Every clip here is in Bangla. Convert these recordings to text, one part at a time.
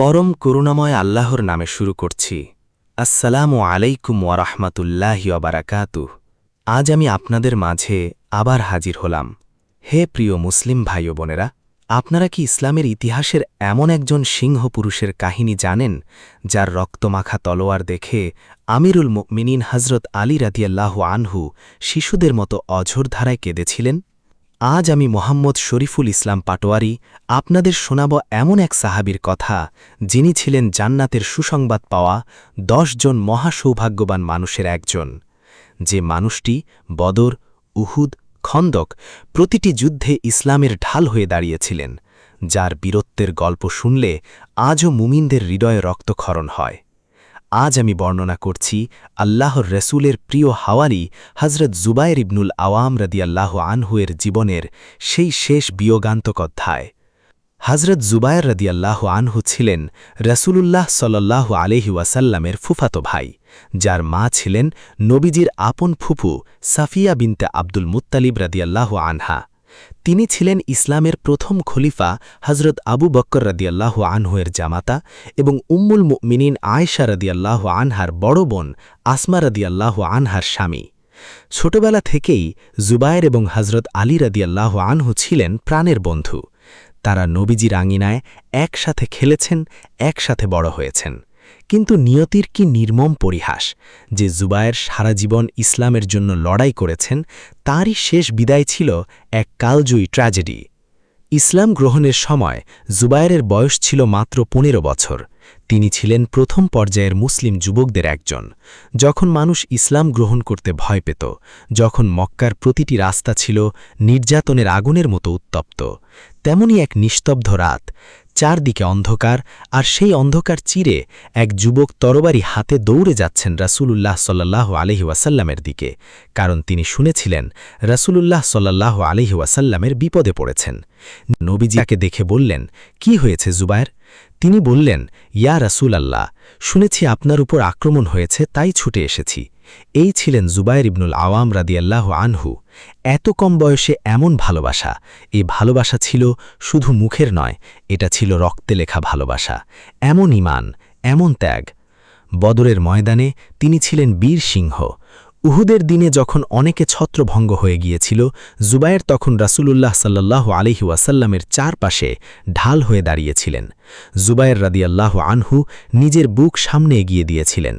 পরম করুণাময় আল্লাহর নামে শুরু করছি। আসসালামু আলাইকুম ওয়ারাহমাতুল্লাহি ওয়াবারাকাতুহ। আজ আমি আপনাদের মাঝে আবার হাজির হলাম। হে প্রিয় মুসলিম ভাই ও বোনেরা, আপনারা কি ইসলামের ইতিহাসের এমন একজন সিংহ পুরুষের কাহিনী জানেন, যার রক্তমাখা তলোয়ার দেখে আমিরুল মুমিনিন হজরত আলী রাদিয়াল্লাহু আনহু শিশুদের মতো অঝোর ধারায় কেঁদেছিলেন? আজ আমি মোহাম্মদ শরীফুল ইসলাম পাটোয়ারি আপনাদের শোনাব এমন এক সাহাবীর কথা, যিনি ছিলেন জান্নাতের সুসংবাদ পাওয়া ১০ জন মহাসৌভাগ্যবান মানুষের একজন। যে মানুষটি বদর, উহুদ, খন্দক প্রতিটি যুদ্ধে ইসলামের ঢাল হয়ে দাঁড়িয়েছিলেন, যার বীরত্বের গল্প শুনলে আজও মুমিনদের হৃদয়ে রক্তক্ষরণ হয়। আজ আমি বর্ণনা করছি আল্লাহর রসুলের প্রিয় হাওয়ারি হজরত জুবায়ের ইবনুল আওয়াম রাদিয়াল্লাহু আনহুয়ের জীবনের সেই শেষ বিয়োগান্তক অধ্যায়। হজরত জুবায়ের রাদিয়াল্লাহু আনহু ছিলেন রসুলুল্লাহ সাল্লাল্লাহু আলাইহি ওয়াসাল্লামের ফুফাতো ভাই, যার মা ছিলেন নবীজির আপন ফুফু সাফিয়া বিনতে আব্দুল মুত্তালিব রাদিয়াল্লাহু আনহা। তিনি ছিলেন ইসলামের প্রথম খলিফা হজরত আবু বক্কর রাদিয়াল্লাহু আনহুয়ের জামাতা এবং উম্মুল মুমিনিন আয়েশা রাদিয়াল্লাহু আনহার বড় বোন আসমা রাদিয়াল্লাহু আনহার স্বামী। ছোটবেলা থেকেই জুবায়ের এবং হজরত আলী রাদিয়াল্লাহু আনহু ছিলেন প্রাণের বন্ধু। তারা নবীজির আঙিনায় একসাথে খেলেছেন, একসাথে বড় হয়েছেন। কিন্তু নিয়তির কি নির্মম পরিহাস যে জুবায়ের সারা জীবন ইসলামের জন্য লড়াই করেছেন, তারই শেষ বিদায় ছিল এক কালজয়ী ট্র্যাজেডি। ইসলাম গ্রহণের সময় জুবায়েরের বয়স ছিল মাত্র ১৫ বছর। তিনি ছিলেন প্রথম পর্যায়ের মুসলিম যুবকদের একজন। যখন মানুষ ইসলাম গ্রহণ করতে ভয় পেত, যখন মক্কার প্রতিটি রাস্তা ছিল নির্যাতনের আগুনের মতো উত্তপ্ত, তেমনি এক নিস্তব্ধ রাত, চারদিকে অন্ধকার, আর সেই অন্ধকার চিরে এক যুবক তরবারি হাতে দৌড়ে যাচ্ছেন রাসূলুল্লাহ সাল্লাল্লাহু আলাইহি ওয়াসাল্লামের দিকে, কারণ তিনি শুনেছিলেন রাসূলুল্লাহ সাল্লাল্লাহু আলাইহি ওয়াসাল্লামের বিপদে পড়েছেন। নবীজি তাকে দেখে বললেন, কি হয়েছে জুবায়ের? তিনি বললেন, ইয়া রাসূলাল্লাহ, শুনেছি আপনার উপর আক্রমণ হয়েছে, তাই ছুটে এসেছি। এই ছিলেন জুবায়ের ইবনুল আওয়াম রাদিয়াল্লাহু আনহু। এত কম বয়সে এমন ভালোবাসা, এই ভালোবাসা ছিল শুধু মুখের নয়, এটা ছিল রক্তে লেখা ভালোবাসা। এমন ঈমান, এমন ত্যাগ। বদরের ময়দানে তিনি ছিলেন বীর সিংহ। উহুদের দিনে যখন অনেকে ছত্রভঙ্গ হয়ে গিয়েছিল, জুবায়ের তখন রাসূলুল্লাহ সাল্লাল্লাহু আলাইহি ওয়াসাল্লামের চারপাশে ঢাল হয়ে দাঁড়িয়েছিলেন। জুবায়ের রাদিয়াল্লাহু আনহু নিজের বুক সামনে এগিয়ে দিয়েছিলেন।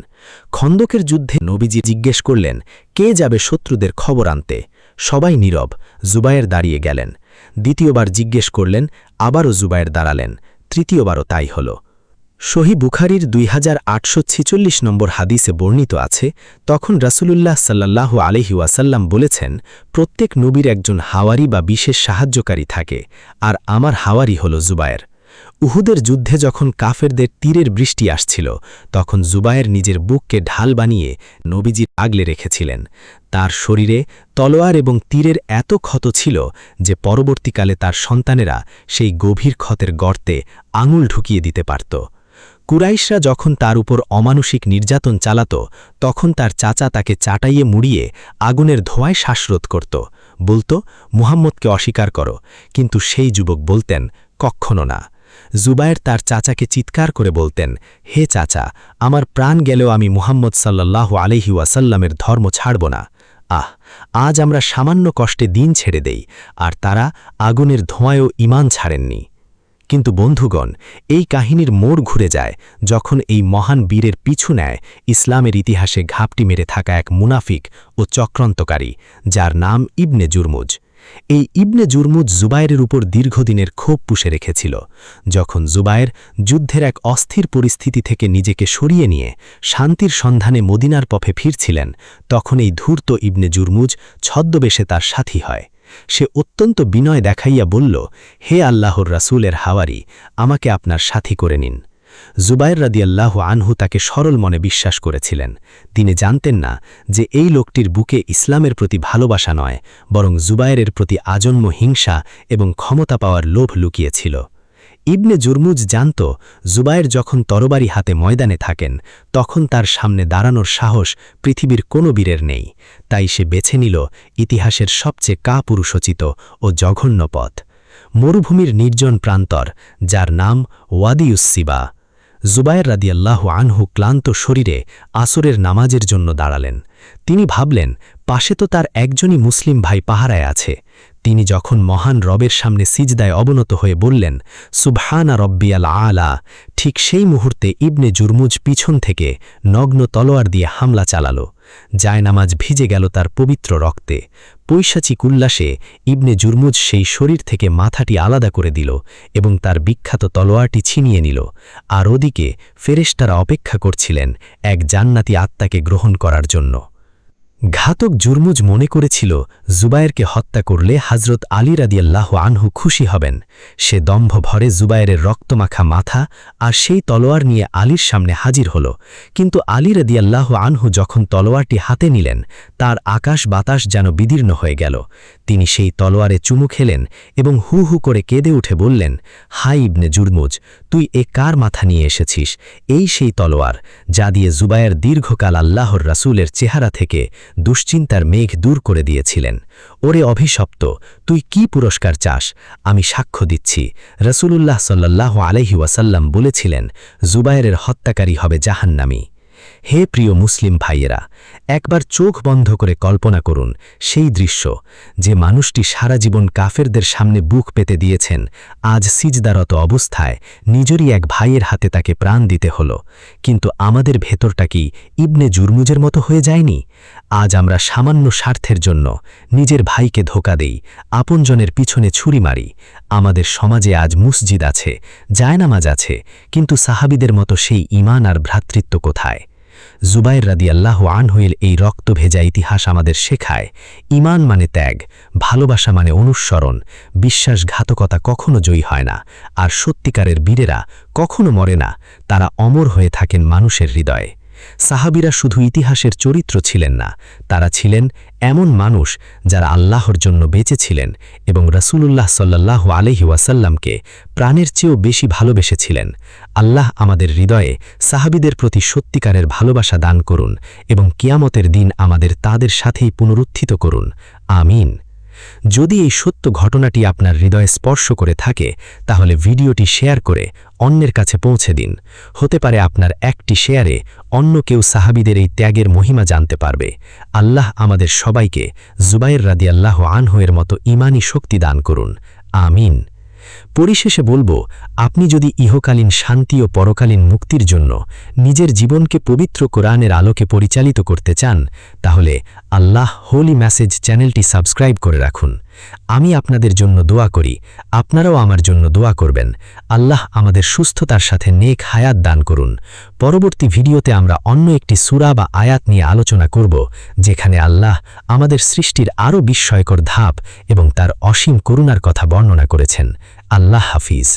খন্দকের যুদ্ধে নবীজি জিজ্ঞেস করলেন, কে যাবে শত্রুদের খবর আনতে? সবাই নীরব। জুবায়ের দাঁড়িয়ে গেলেন। দ্বিতীয়বার জিজ্ঞেস করলেন, আবারও জুবায়ের দাঁড়ালেন। তৃতীয়বারও তাই হল। সহিহ বুখারীর 2846 নম্বর হাদিসে বর্ণিত আছে, তখন রাসূলুল্লাহ সাল্লাল্লাহু আলাইহি ওয়াসাল্লাম বলেছেন, প্রত্যেক নবীর একজন হাওয়ারি বা বিশেষ সাহায্যকারী থাকে, আর আমার হাওয়ারি হল জুবায়ের। উহুদের যুদ্ধে যখন কাফেরদের তীরের বৃষ্টি আসছিল, তখন জুবায়ের নিজের বুককে ঢাল বানিয়ে নবীজির আগলে রেখেছিলেন। তার শরীরে তলোয়ার এবং তীরের এত ক্ষত ছিল যে পরবর্তীকালে তার সন্তানেরা সেই গভীর ক্ষতের গর্তে আঙুল ঢুকিয়ে দিতে পারত। কুরাইশরা যখন তার উপর অমানুষিক নির্যাতন চালাত, তখন তার চাচা তাকে চাটাইয়ে মুড়িয়ে আগুনের ধোঁয়ায় শ্বাসরোধ করত, বলত, মুহাম্মদকে অস্বীকার করো। কিন্তু সেই যুবক বলতেন, কক্ষণো না। জুবায়ের তার চাচাকে চিৎকার করে বলতেন, হে চাচা, আমার প্রাণ গেলেও আমি মুহাম্মদ সাল্লাল্লাহু আলাইহি ওয়াসাল্লামের ধর্ম ছাড়ব না। আজ আমরা সামান্য কষ্টে দিন ছেড়ে দেই, আর তারা আগুনের ধোঁয়ায়ও ঈমান ছাড়েননি। কিন্তু বন্ধুগণ, এই কাহিনীর মোড় ঘুরে যায় যখন এই মহান বীরের পিছু নেয় ইসলামের ইতিহাসে ঘাপটি মেরে থাকা এক মুনাফিক ও চক্রান্তকারী, যার নাম ইবনে জুরমুজ। এই ইবনে জুরমুজ জুবায়েরের উপর দীর্ঘদিনের ক্ষোভ পুষে রেখেছিল। যখন জুবায়ের যুদ্ধের এক অস্থির পরিস্থিতি থেকে নিজেকে সরিয়ে নিয়ে শান্তির সন্ধানে মদিনার পথে ফিরছিলেন, তখন এই ধূর্ত ইবনে জুরমুজ ছদ্মবেশে তার সাথী হয়। সে অত্যন্ত বিনয় দেখাইয়া বলল, হে আল্লাহর রাসূলের হাওয়ারি, আমাকে আপনার সাথী করে নিন। জুবায়ের রাদিয়াল্লাহু আনহু তাকে সরল মনে বিশ্বাস করেছিলেন। তিনি জানতেন না যে এই লোকটির বুকে ইসলামের প্রতি ভালোবাসা নয়, বরং জুবায়েরের প্রতি আজন্ম হিংসা এবং ক্ষমতা পাওয়ার লোভ লুকিয়েছিল। ইবনে জুরমুজ জানত, জুবায়ের যখন তরবারি হাতে ময়দানে থাকেন, তখন তার সামনে দাঁড়ানোর সাহস পৃথিবীর কোনো বীরের নেই। তাই সে বেছে নিল ইতিহাসের সবচেয়ে কাপুরুষোচিত ও জঘন্য পথ, মরুভূমির নির্জন প্রান্তর, যার নাম ওয়াদিউস সিবা। জুবায়ের রাদিয়াল্লাহু আনহু ক্লান্ত শরীরে আসরের নামাজের জন্য দাঁড়ালেন। তিনি ভাবলেন, পাশে তো তার একজনই মুসলিম ভাই পাহারায় আছে। তিনি যখন মহান রবের সামনে সিজদায় অবনত হয়ে বললেন, সুবহানা রব্বিয়াল আলা, ঠিক সেই মুহূর্তে ইবনে জুরমুজ পিছন থেকে নগ্ন তলোয়ার দিয়ে হামলা চালালো। জায়নামাজ ভিজে গেল তার পবিত্র রক্তে। পৈশাচিক উল্লাসে ইবনে জুরমুজ সেই শরীর থেকে মাথাটি আলাদা করে দিল এবং তার বিখ্যাত তলোয়ারটি ছিনিয়ে নিল। আর ওদিকে ফেরেশতারা অপেক্ষা করছিলেন এক জান্নাতি আত্মাকে গ্রহণ করার জন্য। ঘাতক জুরমুজ মনে করেছিল জুবায়েরকে হত্যা করলে হযরত আলী রাদিয়াল্লাহু আনহু খুশি হবেন। সে দম্ভ ভরে জুবায়েরের রক্তমাখা মাথা আর সেই তলোয়ার নিয়ে আলীর সামনে হাজির হল। কিন্তু আলী রাদিয়াল্লাহু আনহু যখন তলোয়ারটি হাতে নিলেন, তার আকাশ বাতাস যেন বিদীর্ণ হয়ে গেল। তিনি সেই তলোয়ারে চুমু খেলেন এবং হু হু করে কেঁদে উঠে বললেন, হাই ইবনে জুরমুজ, তুই কার মাথা নিয়ে এসেছিস? এই সেই তলোয়ার যা দিয়ে জুবায়ের দীর্ঘকাল আল্লাহর রাসূলের চেহারা থেকে দুশ্চিন্তার মেঘ দূর করে দিয়েছিলেন। ওরে অভিশপ্ত, তুই কি পুরস্কার চাস? আমি সাক্ষ্য দিচ্ছি, রাসূলুল্লাহ সাল্লাল্লাহু আলাইহি ওয়াসাল্লাম বলেছিলেন, জুবায়েরের হত্যাকারী হবে জাহান্নামী। হে প্রিয় মুসলিম ভাইয়েরা, একবার চোখ বন্ধ করে কল্পনা করুন সেই দৃশ্য, যে মানুষটি সারা জীবন কাফেরদের সামনে বুক পেতে দিয়েছেন, আজ সিজদারত অবস্থায় নিজেরই এক ভাইয়ের হাতে তাকে প্রাণ দিতে হল। কিন্তু আমাদের ভেতরটা কি ইবনে জুরমুজের মতো হয়ে যায়নি? আজ আমরা সামান্য স্বার্থের জন্য নিজের ভাইকে ধোঁকা দেই, আপনজনের পিছনে ছুরি মারি। আমাদের সমাজে আজ মসজিদ আছে, জায়নামাজ আছে, কিন্তু সাহাবীদের মতো সেই ঈমান আর ভ্রাতৃত্ব কোথায়? জুবায়ের রাদিয়াল্লাহু আনহুর এই রক্ত ভেজা ইতিহাস আমাদের শেখায়, ঈমান মানে ত্যাগ, ভালোবাসা মানে অনুসরণ, বিশ্বাসঘাতকতা কখনো জয়ী হয় না, আর সত্যিকারের বীরেরা কখনো মরে না, তারা অমর হয়ে থাকেন মানুষের হৃদয়ে। সাহাবীরা শুধু ইতিহাসের চরিত্র ছিলেন না, তারা ছিলেন এমন মানুষ যারা আল্লাহর জন্য বেঁচেছিলেন এবং রাসূলুল্লাহ সাল্লাল্লাহু আলাইহি ওয়াসাল্লামকে প্রাণের চেয়েও বেশি ভালোবেসেছিলেন। আল্লাহ আমাদের হৃদয়ে সাহাবীদের প্রতি সত্যিকারের ভালোবাসা দান করুন এবং কিয়ামতের দিন আমাদের তাদের সাথেই পুনরুত্থিত করুন। আমিন। যদি এই সত্য ঘটনাটি আপনার হৃদয়ে স্পর্শ করে থাকে, তাহলে ভিডিওটি শেয়ার করে অন্যের কাছে পৌঁছে দিন। হতে পারে আপনার একটি শেয়ারে অন্য কেউ সাহাবীদের এই ত্যাগের মহিমা জানতে পারবে। আল্লাহ আমাদের সবাইকে জুবায়ের রাদিয়াল্লাহু আনহু-এর মতো ঈমানী শক্তি দান করুন। আমিন। পরিশেষে বলবো, আপনি যদি ইহকালীন শান্তি ও পরকালীন মুক্তির জন্য নিজের জীবনকে পবিত্র কোরআনের আলোকে পরিচালিত করতে চান, তাহলে আল্লাহ হোলি মেসেজ চ্যানেলটি সাবস্ক্রাইব করে রাখুন। আমি আপনাদের জন্য দোয়া করি, আপনারাও আমার জন্য দোয়া করবেন। আল্লাহ আমাদের সুস্থতার সাথে নেক হায়াত দান করুন। পরবর্তী ভিডিওতে আমরা অন্য একটি সূরা বা আয়াত নিয়ে আলোচনা করব, যেখানে আল্লাহ আমাদের সৃষ্টির আরও বিস্ময়কর ধাপ এবং তার অসীম করুণার কথা বর্ণনা করেছেন। আল্লাহ হাফিজ।